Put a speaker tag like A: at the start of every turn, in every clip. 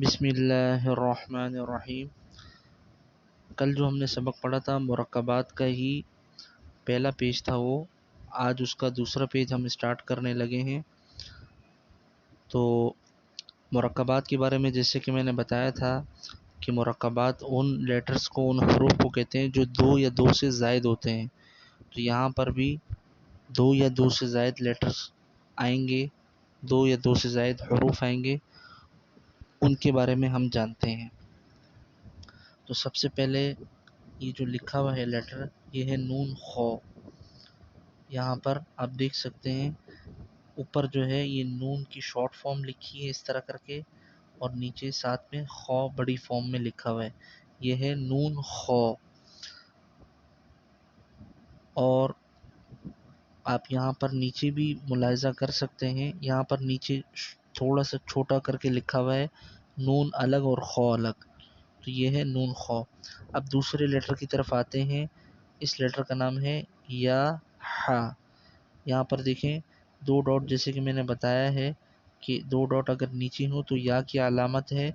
A: بسم اللہ الرحمن الرحیم۔ کل جو ہم نے سبق پڑھا تھا مرکبات کا ہی پہلا پیج تھا وہ، آج اس کا دوسرا پیج ہم اسٹارٹ کرنے لگے ہیں۔ تو مرکبات کے بارے میں جیسے کہ میں نے بتایا تھا کہ مرکبات ان لیٹرز کو، ان حروف کو کہتے ہیں جو دو یا دو سے زائد ہوتے ہیں۔ تو یہاں پر بھی دو یا دو سے زائد لیٹرز آئیں گے، دو یا دو سے زائد حروف آئیں گے، ان کے بارے میں ہم جانتے ہیں۔ تو سب سے پہلے یہ جو لکھا ہوا ہے لیٹر، یہ ہے نون خو۔ یہاں پر آپ دیکھ سکتے ہیں اوپر جو ہے یہ نون کی شارٹ فارم لکھی ہے اس طرح کر کے، اور نیچے ساتھ میں خو بڑی فارم میں لکھا ہوا ہے، یہ ہے نون خو۔ اور آپ یہاں پر نیچے بھی ملاحظہ کر سکتے ہیں، یہاں پر نیچے تھوڑا سا چھوٹا کر کے لکھا ہوا ہے نون الگ اور خو الگ، تو یہ ہے نون خو۔ اب دوسرے لیٹر کی طرف آتے ہیں، اس لیٹر کا نام ہے یا ہا۔ یہاں پر دیکھیں دو ڈاٹ، جیسے کہ میں نے بتایا ہے کہ دو ڈاٹ اگر نیچے ہوں تو یا کی علامت ہے،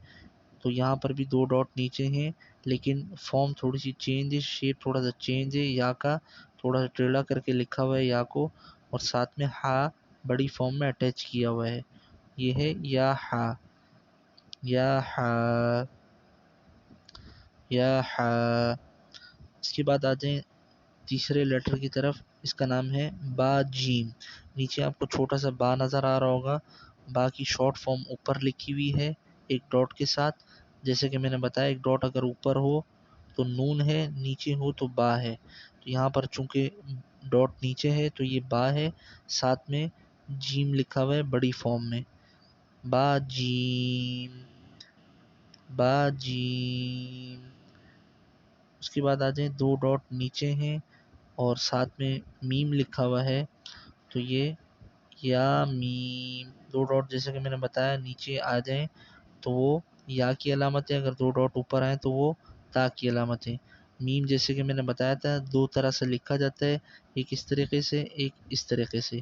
A: تو یہاں پر بھی دو ڈاٹ نیچے ہیں، لیکن فارم تھوڑی سی چینج ہے، شیپ تھوڑا سا چینج ہے، یا کا تھوڑا سا ٹیڑھا کر کے لکھا ہوا ہے یا کو، اور ساتھ میں ہا بڑی فارم میں اٹیچ کیا ہوا ہے، یہ ہے یا ہا، یا ہا، یا ہا۔ اس کے بعد آ جائیں تیسرے لیٹر کی طرف، اس کا نام ہے با جیم۔ نیچے آپ کو چھوٹا سا با نظر آ رہا ہوگا، با کی شارٹ فارم اوپر لکھی ہوئی ہے ایک ڈاٹ کے ساتھ، جیسے کہ میں نے بتایا ایک ڈاٹ اگر اوپر ہو تو نون ہے، نیچے ہو تو با ہے، تو یہاں پر چونکہ ڈاٹ نیچے ہے تو یہ با ہے، ساتھ میں جیم لکھا ہوا ہے بڑی فارم میں، با جیم، با جیم۔ اس کے بعد آ جائیں دو ڈاٹ نیچے ہیں اور ساتھ میں میم لکھا ہوا ہے، تو یہ یا میم، دو ڈاٹ جیسے کہ میں نے بتایا نیچے آ جائیں تو وہ یا کی علامت ہے، اگر دو ڈاٹ اوپر آئیں تو وہ تا کی علامت ہے۔ میم جیسے کہ میں نے بتایا تھا دو طرح سے لکھا جاتا ہے، ایک اس طریقے سے ایک اس طریقے سے،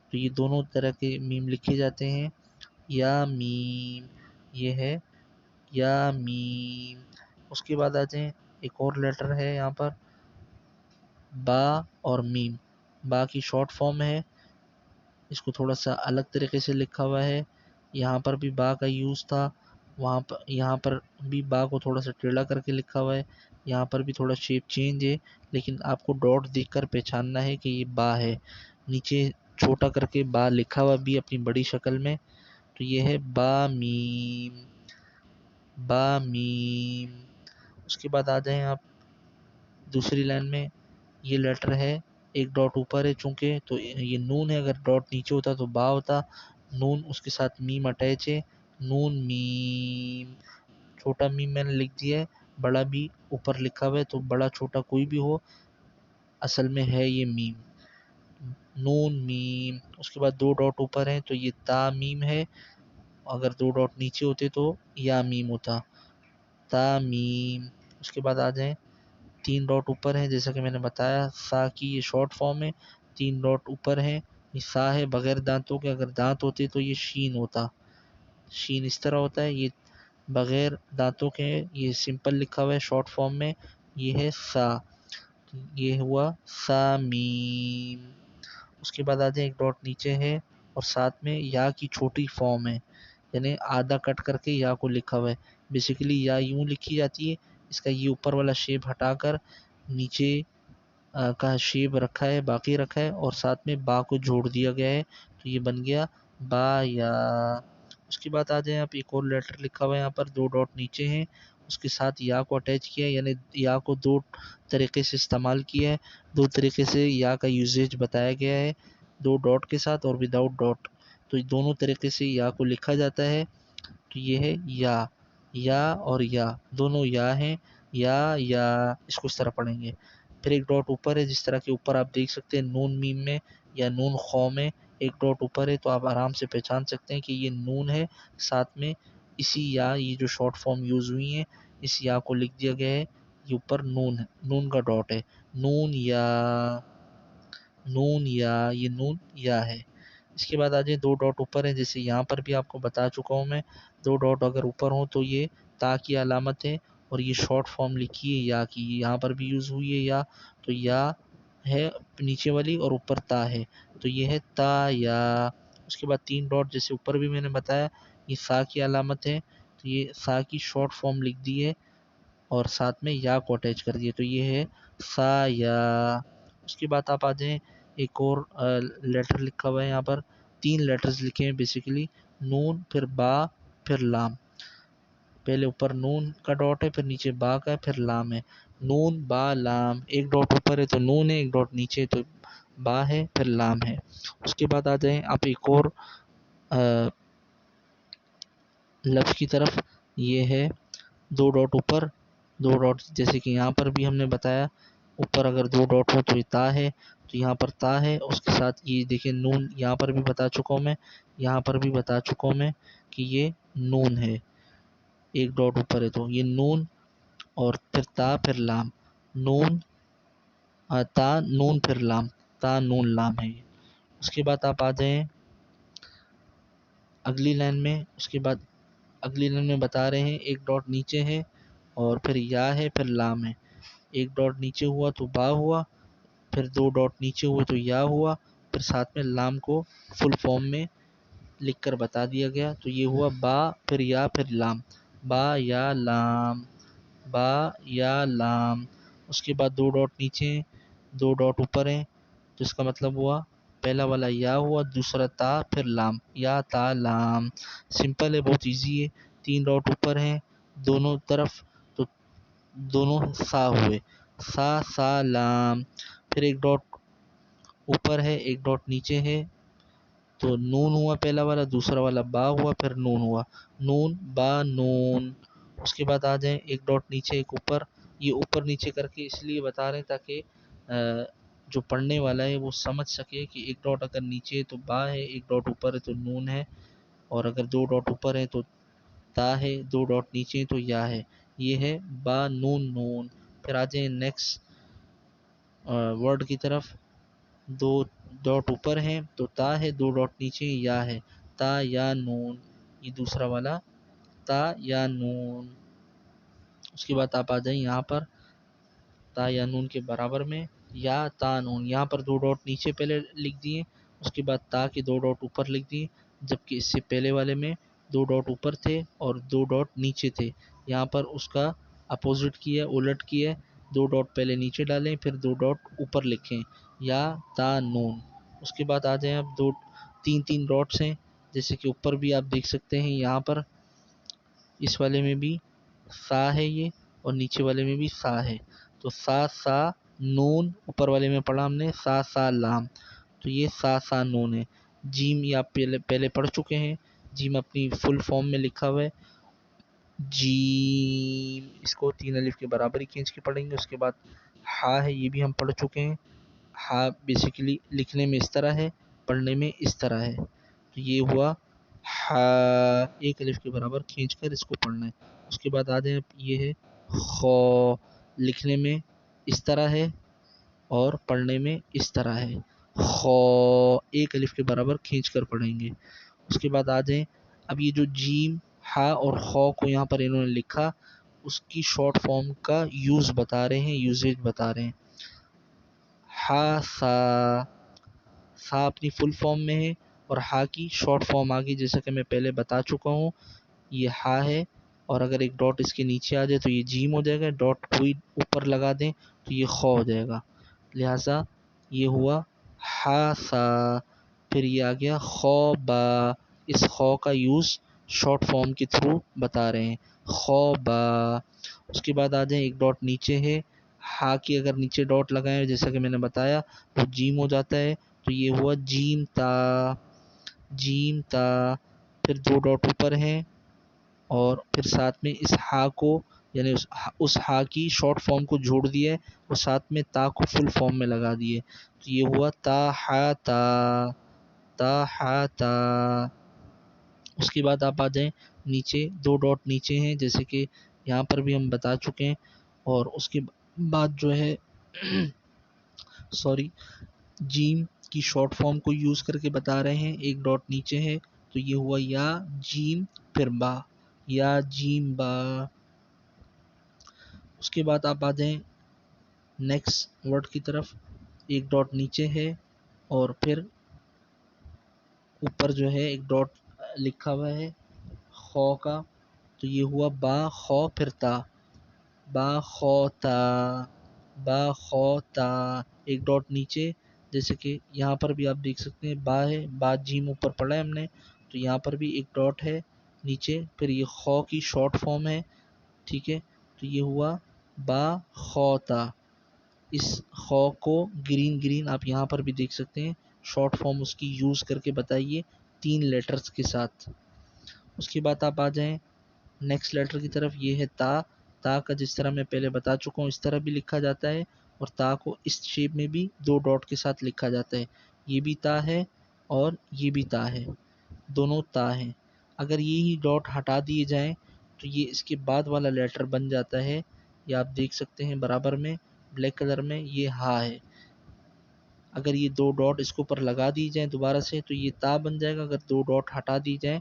A: تو یہ دونوں طرح کے میم لکھے جاتے ہیں، یا میم، یہ ہے یا میم۔ اس کے بعد آ جائیں ایک اور لیٹر ہے یہاں پر با اور میم، با کی شارٹ فارم ہے، اس کو تھوڑا سا الگ طریقے سے لکھا ہوا ہے، یہاں پر بھی با کا یوز تھا، وہاں پر یہاں پر بھی با کو تھوڑا سا ٹیڑھا کر کے لکھا ہوا ہے، یہاں پر بھی تھوڑا شیپ چینج ہے، لیکن آپ کو ڈاٹ دیکھ کر پہچاننا ہے کہ یہ با ہے، نیچے چھوٹا کر کے با لکھا ہوا بھی اپنی بڑی شکل میں، تو یہ ہے با میم، با میم۔ اس کے بعد آ جائیں آپ دوسری لائن میں، یہ لیٹر ہے ایک ڈاٹ اوپر ہے چونکہ تو یہ نون ہے، اگر ڈاٹ نیچے ہوتا تو با ہوتا، نون اس کے ساتھ میم اٹیچ ہے، نون میم، چھوٹا میم میں نے لکھ دیا ہے، بڑا بھی اوپر لکھا ہوا ہے، تو بڑا چھوٹا کوئی بھی ہو اصل میں ہے یہ میم، نون میم۔ اس کے بعد دو ڈاٹ اوپر ہیں تو یہ تا میم ہے، اگر دو ڈاٹ نیچے ہوتے تو یا میم ہوتا، تا میم۔ اس کے بعد آ جائیں تین ڈاٹ اوپر ہیں، جیسا کہ میں نے بتایا سا کی یہ شارٹ فارم ہے، تین ڈاٹ اوپر ہیں، یہ سا ہے بغیر دانتوں کے، اگر دانت ہوتے تو یہ شین ہوتا، شین اس طرح ہوتا ہے، یہ بغیر دانتوں کے یہ سمپل لکھا ہوا ہے شارٹ فارم میں، یہ ہے سا، یہ ہوا سا میم۔ اس کے بعد آ جائیں ایک ڈاٹ نیچے ہے اور ساتھ میں یا کی چھوٹی فارم ہے، یعنی آدھا کٹ کر کے یا کو لکھا ہوا ہے، بیسیکلی یا یوں لکھی جاتی ہے، اس کا یہ اوپر والا شیپ ہٹا کر نیچے کا شیپ رکھا ہے، باقی رکھا ہے، اور ساتھ میں با کو جوڑ دیا گیا ہے، تو یہ بن گیا با یا۔ اس کے بعد آ جائیں آپ ایک اور لیٹر لکھا ہوا ہے یہاں پر، دو ڈاٹ نیچے ہیں، اس کے ساتھ یا کو اٹیچ کیا ہے، یعنی یا کو دو طریقے سے استعمال کیا ہے، دو طریقے سے یا کا یوزیج بتایا گیا ہے، دو ڈاٹ کے ساتھ اور وداؤٹ ڈاٹ، تو دونوں طریقے سے یا کو لکھا جاتا ہے، تو یہ ہے یا اور یا دونوں یا ہیں، یا اس کو اس طرح پڑھیں گے۔ پھر ایک ڈاٹ اوپر ہے، جس طرح کے اوپر آپ دیکھ سکتے ہیں نون میم میں یا نون خو میں ایک ڈاٹ اوپر ہے، تو آپ آرام سے پہچان سکتے ہیں کہ یہ نون ہے، ساتھ میں اسی یا یہ جو شارٹ فارم یوز ہوئی ہیں اس یا کو لکھ دیا گیا ہے، یہ اوپر نون ہے، نون کا ڈاٹ ہے، نون یا، نون یا، یہ نون یا ہے۔ اس کے بعد آ جائیں 2 ڈاٹ اوپر ہیں، جیسے یہاں پر بھی آپ کو بتا چکا ہوں میں، 2 ڈاٹ اگر اوپر ہوں تو یہ تا کی علامت ہے، اور یہ شارٹ فارم لکھی ہے یا کی، یہاں پر بھی یوز ہوئی ہے یا، تو یا ہے نیچے والی اور اوپر تا ہے، تو یہ ہے تا یا۔ اس کے بعد 3 ڈاٹ جیسے اوپر بھی میں نے بتایا یہ سا کی علامت ہے، تو یہ سا کی شارٹ فارم لکھ دی ہے اور ساتھ میں یا کو اٹیچ کر دیے، تو یہ ہے سا یا۔ اس کے بعد آپ آ جائیں ایک اور لیٹر لکھا ہوا ہے یہاں پر، 3 لیٹرز لکھے ہیں بیسیکلی، نون پھر با پھر لام، پہلے اوپر نون کا ڈاٹ ہے، پھر نیچے با کا ہے، پھر لام ہے، نون با لام، ایک ڈاٹ اوپر ہے تو نون ہے، ایک ڈاٹ نیچے تو با ہے، پھر لام ہے۔ اس کے بعد آ جائیں آپ ایک اور لفظ کی طرف، یہ ہے 2 ڈاٹ اوپر 2 ڈاٹ، جیسے کہ یہاں پر بھی ہم نے بتایا اوپر اگر 2 ڈاٹ ہو تو یہ تا ہے، تو یہاں پر تا ہے، اس کے ساتھ یہ دیکھیں نون، یہاں پر بھی بتا چکا ہوں میں، یہاں پر بھی بتا چکا ہوں میں کہ یہ نون ہے، ایک ڈاٹ اوپر ہے تو یہ نون، اور پھر تا پھر لام، نون تا نون پھر لام، تا نون لام ہے یہ۔ اس کے بعد آپ آ جائیں اگلی لائن میں، اس کے بعد اگلی لائن میں بتا رہے ہیں ایک ڈاٹ نیچے ہے اور پھر یا ہے پھر لام ہے، ایک ڈاٹ نیچے ہوا تو با ہوا، پھر 2 ڈاٹ نیچے ہوئے تو یا ہوا، پھر ساتھ میں لام کو فل فارم میں لکھ کر بتا دیا گیا، تو یہ ہوا با پھر یا پھر لام، با یا لام، با یا لام۔ اس کے بعد 2 ڈاٹ نیچے ہیں 2 ڈاٹ اوپر ہیں، تو اس کا مطلب ہوا پہلا والا یا ہوا، دوسرا تا پھر لام، یا تا لام، سمپل ہے، بہت ایزی ہے۔ 3 ڈاٹ اوپر ہیں دونوں طرف تو دونوں سا ہوئے، سا سا لام، پھر ایک ڈاٹ اوپر ہے ایک ڈاٹ نیچے ہے تو نون ہوا پہلا والا، دوسرا والا با ہوا، پھر نون ہوا، نون با نون۔ اس کے بعد آ جائیں ایک ڈاٹ نیچے ایک اوپر، یہ اوپر نیچے کر کے اس لیے بتا رہے ہیں تاکہ جو پڑھنے والا ہے وہ سمجھ سکے کہ ایک ڈاٹ اگر نیچے ہے تو با ہے، ایک ڈاٹ اوپر ہے تو نون ہے، اور اگر 2 ڈاٹ اوپر ہے تو تا ہے، 2 ڈاٹ نیچے ہے تو یا ہے، یہ ہے با نون نون۔ پھر آ جائیں نیکسٹ ورڈ کی طرف، 2 ڈاٹ اوپر ہیں تو تا ہے، 2 ڈاٹ نیچے یا ہے، تا یا نون، یہ دوسرا والا تا یا نون۔ اس کے بعد آپ آ جائیں یہاں پر تا یا نون کے برابر میں یا تا نون، یہاں پر 2 ڈاٹ نیچے پہلے لکھ دیے، اس کے بعد تا کے 2 ڈاٹ اوپر لکھ دیے، جبکہ اس سے پہلے والے میں 2 ڈاٹ اوپر تھے اور 2 ڈاٹ نیچے تھے، یہاں پر اس کا اپوزٹ کیا، الٹ کیا، 2 ڈاٹ پہلے نیچے ڈالیں پھر 2 ڈاٹ اوپر لکھیں، یا تا نون۔ اس کے بعد آ جائیں اب 3 ڈاٹس ہیں، جیسے کہ اوپر بھی آپ دیکھ سکتے ہیں، یہاں پر اس والے میں بھی سا ہے یہ، اور نیچے والے میں بھی سا ہے، تو سا سا نون، اوپر والے میں پڑھا ہم نے سا سا لام، تو یہ سا سا نون ہے۔ جیم یہ آپ پہلے پڑھ چکے ہیں، جیم اپنی فل فارم میں لکھا ہوا ہے جیم، اس کو 3 الف کے برابر ہی کھینچ کے پڑھیں گے۔ اس کے بعد ہا ہے، یہ بھی ہم پڑھ چکے ہیں، ہا بیسیکلی لکھنے میں اس طرح ہے، پڑھنے میں اس طرح ہے، تو یہ ہوا ہا، 1 الف کے برابر کھینچ کر اس کو پڑھنا ہے۔ اس کے بعد آ جائیں یہ ہے خو، لکھنے میں اس طرح ہے اور پڑھنے میں اس طرح ہے، خو، 1 الف کے برابر کھینچ کر پڑھیں گے۔ اس کے بعد آ جائیں اب یہ جو جیم ہا اور خو کو یہاں پر انہوں نے لکھا، اس کی شارٹ فارم کا یوز بتا رہے ہیں، یوزیج بتا رہے ہیں، ہا سا، سا اپنی فل فارم میں ہے اور ہا کی شارٹ فارم آگئی، جیسا کہ میں پہلے بتا چکا ہوں، یہ ہا ہے، اور اگر ایک ڈاٹ اس کے نیچے آ جائے تو یہ جیم ہو جائے گا، ڈاٹ کوئی اوپر لگا دیں تو یہ خو ہو جائے گا، لہٰذا یہ ہوا ہا سا۔ پھر یہ آ گیا خو با، اس خو کا یوز شارٹ فارم کے تھرو بتا رہے ہیں، خو با۔ اس کے بعد آ جائیں ایک ڈاٹ نیچے ہے، ہا کی اگر نیچے ڈاٹ لگائیں جیسا کہ میں نے بتایا وہ جیم ہو جاتا ہے، تو یہ ہوا جیم تا، جیم تا۔ پھر 2 ڈاٹ اوپر ہیں اور پھر ساتھ میں اس ہا کو، یعنی اس ہا کی شارٹ فارم کو جوڑ دیا ہے اور ساتھ میں تا کو فل فارم میں لگا دیے، تو یہ ہوا تا ہا تا، تا ہا تا۔ اس کے بعد آپ آ جائیں نیچے، 2 ڈاٹ نیچے ہیں جیسے کہ یہاں پر بھی ہم بتا چکے ہیں، اور اس کے بعد جو ہے سوری، جیم کی شارٹ فارم کو یوز کر کے بتا رہے ہیں. ایک ڈاٹ نیچے ہے تو یہ ہوا یا جیم پھر با، یا جیم با. اس کے بعد آپ آ جائیں نیکسٹ ورڈ کی طرف. ایک ڈاٹ نیچے ہے اور پھر اوپر جو ہے ایک ڈاٹ لکھا ہوا ہے خو کا، تو یہ ہوا با خو پھر تا، با خو تا، با خو تا. ایک ڈاٹ نیچے، جیسے کہ یہاں پر بھی آپ دیکھ سکتے ہیں با ہے، با جیم اوپر پڑھا ہے ہم نے، تو یہاں پر بھی ایک ڈاٹ ہے نیچے، پھر یہ خو کی شارٹ فارم ہے. ٹھیک ہے، تو یہ ہوا با خو تا. اس خو کو گرین گرین آپ یہاں پر بھی دیکھ سکتے ہیں، شارٹ فارم اس کی یوز کر کے بتائیے 3 لیٹرز کے ساتھ. اس کے بعد آپ آ جائیں نیکسٹ لیٹر کی طرف. یہ ہے تا. تا کا جس طرح میں پہلے بتا چکا ہوں اس طرح بھی لکھا جاتا ہے، اور تا کو اس شیپ میں بھی 2 ڈاٹ کے ساتھ لکھا جاتا ہے. یہ بھی تا ہے اور یہ بھی تا ہے، دونوں تا ہیں. اگر یہی ڈاٹ ہٹا دیے جائیں تو یہ اس کے بعد والا لیٹر بن جاتا ہے. یہ آپ دیکھ سکتے ہیں برابر میں بلیک کلر میں، یہ ہا ہے. اگر یہ 2 ڈاٹ اس کے اوپر لگا دی جائیں دوبارہ سے تو یہ تا بن جائے گا، اگر 2 ڈاٹ ہٹا دی جائیں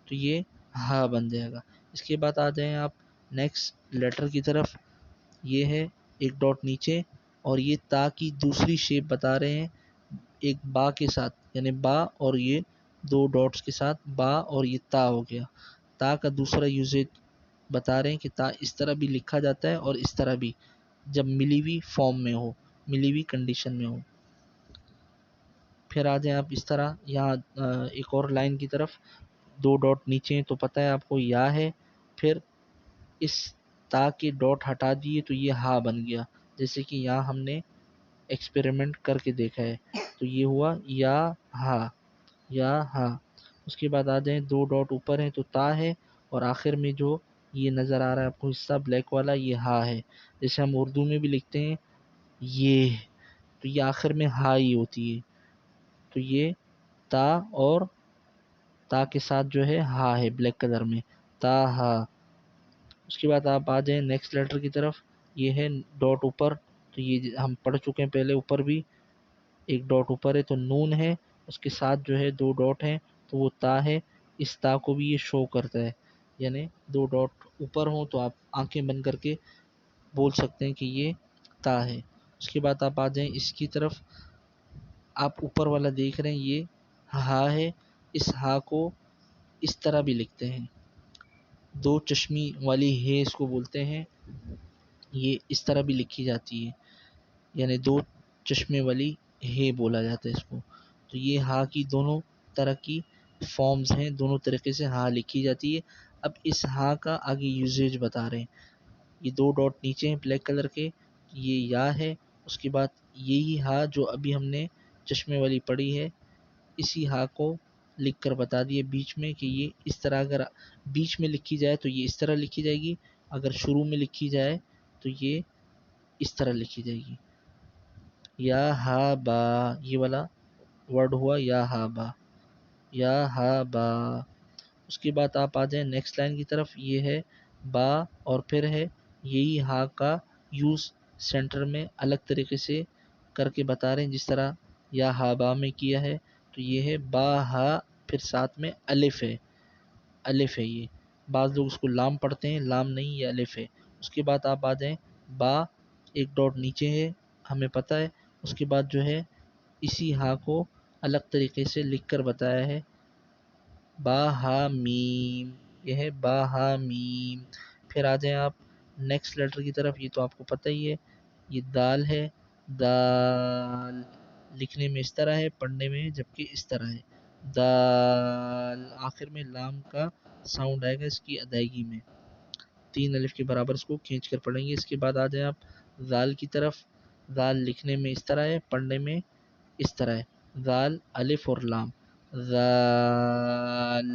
A: تو یہ ہا بن جائے گا. اس کے بعد آ جائیں آپ نیکسٹ لیٹر کی طرف. یہ ہے ایک ڈاٹ نیچے اور یہ تا کی دوسری شیپ بتا رہے ہیں ایک با کے ساتھ، یعنی با اور یہ 2 ڈاٹس کے ساتھ با اور یہ تا ہو گیا. تا کا دوسرا یوزیج بتا رہے ہیں کہ تا اس طرح بھی لکھا جاتا ہے اور اس طرح بھی، جب ملی ہوئی فارم میں ہو، ملی ہوئی کنڈیشن میں ہو. پھر آ جائیں آپ اس طرح یہاں ایک اور لائن کی طرف. 2 ڈاٹ نیچے ہیں تو پتہ ہے آپ کو یا ہے، پھر اس تا کے ڈاٹ ہٹا دیے تو یہ ہا بن گیا، جیسے کہ یہاں ہم نے ایکسپیریمنٹ کر کے دیکھا ہے. تو یہ ہوا یا ہا، یا ہا. اس کے بعد آ جائیں 2 ڈاٹ اوپر ہیں تو تا ہے، اور آخر میں جو یہ نظر آ رہا ہے آپ کو حصہ بلیک والا، یہ ہا ہے. جیسے ہم اردو میں بھی لکھتے ہیں یہ، تو یہ آخر میں ہا ہی ہوتی ہے. تو یہ تا اور تا کے ساتھ جو ہے ہا ہے بلیک کلر میں، تا ہا. اس کے بعد آپ آ جائیں نیکسٹ لیٹر کی طرف. یہ ہے ڈاٹ اوپر، تو یہ ہم پڑھ چکے ہیں پہلے، اوپر بھی ایک ڈاٹ اوپر ہے تو نون ہے، اس کے ساتھ جو ہے 2 ڈاٹ ہیں تو وہ تا ہے. اس تا کو بھی یہ شو کرتا ہے، یعنی 2 ڈاٹ اوپر ہوں تو آپ آنکھیں بند کر کے بول سکتے ہیں کہ یہ تا ہے. اس کے بعد آپ آ جائیں اس کی طرف. آپ اوپر والا دیکھ رہے ہیں یہ ہا ہے، اس ہا کو اس طرح بھی لکھتے ہیں، 2 چشمی والی ہے اس کو بولتے ہیں. یہ اس طرح بھی لکھی جاتی ہے، یعنی 2 چشمے والی ہے بولا جاتا ہے اس کو. تو یہ ہا کی دونوں طرح کی فارمز ہیں، دونوں طریقے سے ہا لکھی جاتی ہے. اب اس ہا کا آگے یوزیج بتا رہے ہیں. یہ 2 ڈاٹ نیچے ہیں بلیک کلر کے، یہ یا ہے. اس کے بعد یہی ہا جو ابھی ہم نے چشمے والی پڑھی ہے، اسی ہا کو لکھ کر بتا دیے بیچ میں کہ یہ اس طرح، اگر بیچ میں لکھی جائے تو یہ اس طرح لکھی جائے گی، اگر شروع میں لکھی جائے تو یہ اس طرح لکھی جائے گی. یا ہا با، یہ والا ورڈ ہوا یا ہا با، یا ہا با. اس کے بعد آپ آ جائیں نیکسٹ لائن کی طرف. یہ ہے با اور پھر ہے یہی ہا کا یوز سینٹر میں الگ طریقے سے کر کے بتا رہے ہیں جس طرح یا ہا با میں کیا ہے. تو یہ ہے با ہا، پھر ساتھ میں الف ہے، الف ہے. یہ بعض لوگ اس کو لام پڑھتے ہیں، لام نہیں، یہ الف ہے. اس کے بعد آپ آ جائیں با، ایک ڈاٹ نیچے ہے ہمیں پتہ ہے. اس کے بعد جو ہے اسی ہا کو الگ طریقے سے لکھ کر بتایا ہے با ہا میم، یہ ہے با ہا میم. پھر آ جائیں آپ نیکسٹ لیٹر کی طرف. یہ تو آپ کو پتہ ہی ہے، یہ دال ہے، دال. لکھنے میں اس طرح ہے، پڑھنے میں جبکہ اس طرح ہے، دال. آخر میں لام کا ساؤنڈ آئے گا اس کی ادائیگی میں، 3 الف کے برابر اس کو کھینچ کر پڑھیں گے. اس کے بعد آ جائیں آپ زال کی طرف. زال لکھنے میں اس طرح ہے، پڑھنے میں اس طرح ہے، زال الف اور لام، زال.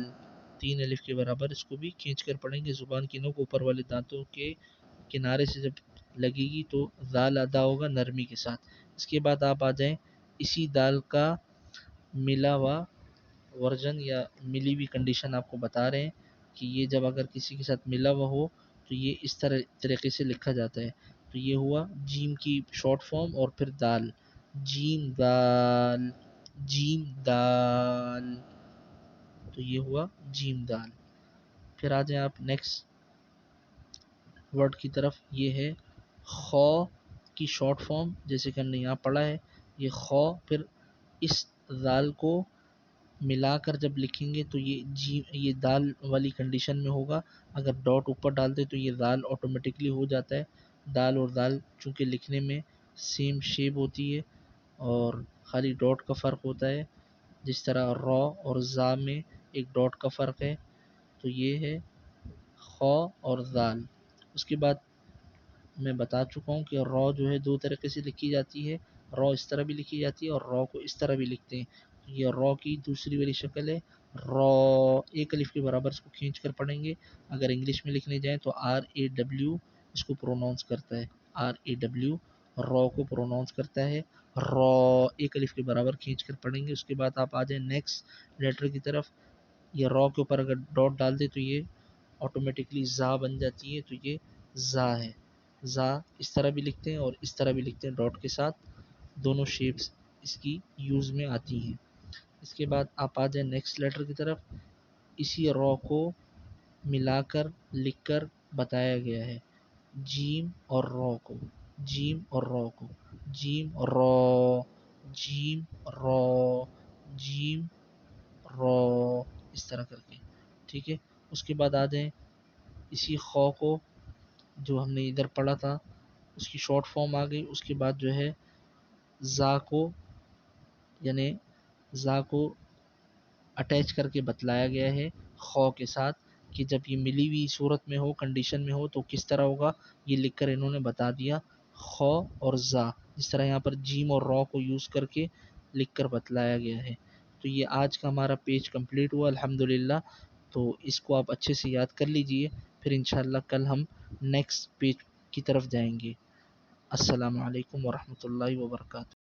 A: 3 الف کے برابر اس کو بھی کھینچ کر پڑھیں گے. زبان کی نوک اوپر والے دانتوں کے کنارے سے جب لگے گی تو زال ادا ہوگا نرمی کے ساتھ. اس کے بعد آپ آ جائیں اسی دال کا ملا ہوا ورژن یا ملی ہوئی کنڈیشن آپ کو بتا رہے ہیں کہ یہ جب اگر کسی کے ساتھ ملا ہوا ہو تو یہ اس طریقے سے لکھا جاتا ہے. تو یہ ہوا جیم کی شارٹ فارم اور پھر دال، جیم دال. جیم دال، تو یہ ہوا جیم دال۔ پھر آ جائیں آپ نیکسٹ ورڈ کی طرف، یہ ہے خو کی شارٹ فارم، جیسے کہ ہم نے یہاں پڑھا ہے، یہ خو، پھر اس دال کو ملا کر جب لکھیں گے تو یہ دال والی کنڈیشن میں ہوگا، اگر ڈاٹ اوپر ڈال دیں تو یہ دال آٹومیٹکلی ہو جاتا ہے۔ دال اور دال چونکہ لکھنے میں سیم شیپ ہوتی ہے اور خالی ڈاٹ کا فرق ہوتا ہے، جس طرح را اور زا میں ایک ڈاٹ کا فرق ہے، تو یہ ہے خو اور دال۔ اس کے بعد میں بتا چکا ہوں کہ را جو ہے دو طریقے سے لکھی جاتی ہے، را اس طرح بھی لکھی جاتی ہے اور را کو اس طرح بھی لکھتے ہیں۔ یہ را کی دوسری والی شکل ہے، را ایک الف کے برابر اس کو کھینچ کر پڑھیں گے، اگر انگلش میں لکھنے جائیں تو آر اے ڈبلیو اس کو پروناؤنس کرتا ہے، آر اے ڈبلیو را کو پروناؤنس کرتا ہے، را ایک الف کے برابر کھینچ کر پڑھیں گے۔ اس کے بعد آپ آ جائیں نیکسٹ لیٹر کی طرف، یہ را کے اوپر اگر ڈاٹ ڈال دیں تو یہ آٹومیٹکلی زا بن جاتی ہے، تو یہ زا ہے۔ زا اس طرح بھی لکھتے ہیں اور اس طرح بھی لکھتے ہیں ڈاٹ کے ساتھ، دونوں شیپس اس کی یوز میں آتی ہیں۔ اس کے بعد آپ آ جائیں نیکسٹ لیٹر کی طرف، اسی را کو ملا کر لکھ کر بتایا گیا ہے، جیم اور را کو، جیم اور را کو، جیم را، جیم را، جیم را، اس طرح کر کے، ٹھیک ہے۔ اس کے بعد آ جائیں اسی خو کو جو ہم نے ادھر پڑھا تھا اس کی شارٹ فارم آ گئی، اس کے بعد جو ہے زا کو، یعنی زا کو اٹیچ کر کے بتلایا گیا ہے خو کے ساتھ، کہ جب یہ ملی ہوئی صورت میں ہو، کنڈیشن میں ہو تو کس طرح ہوگا، یہ لکھ کر انہوں نے بتا دیا، خو اور زا، جس طرح یہاں پر جیم اور را کو یوز کر کے لکھ کر بتلایا گیا ہے۔ تو یہ آج کا ہمارا پیج کمپلیٹ ہوا الحمدللہ، تو اس کو آپ اچھے سے یاد کر لیجئے، پھر انشاءاللہ کل ہم نیکسٹ پیج کی طرف جائیں گے۔ السلام علیکم ورحمۃ اللہ وبرکاتہ۔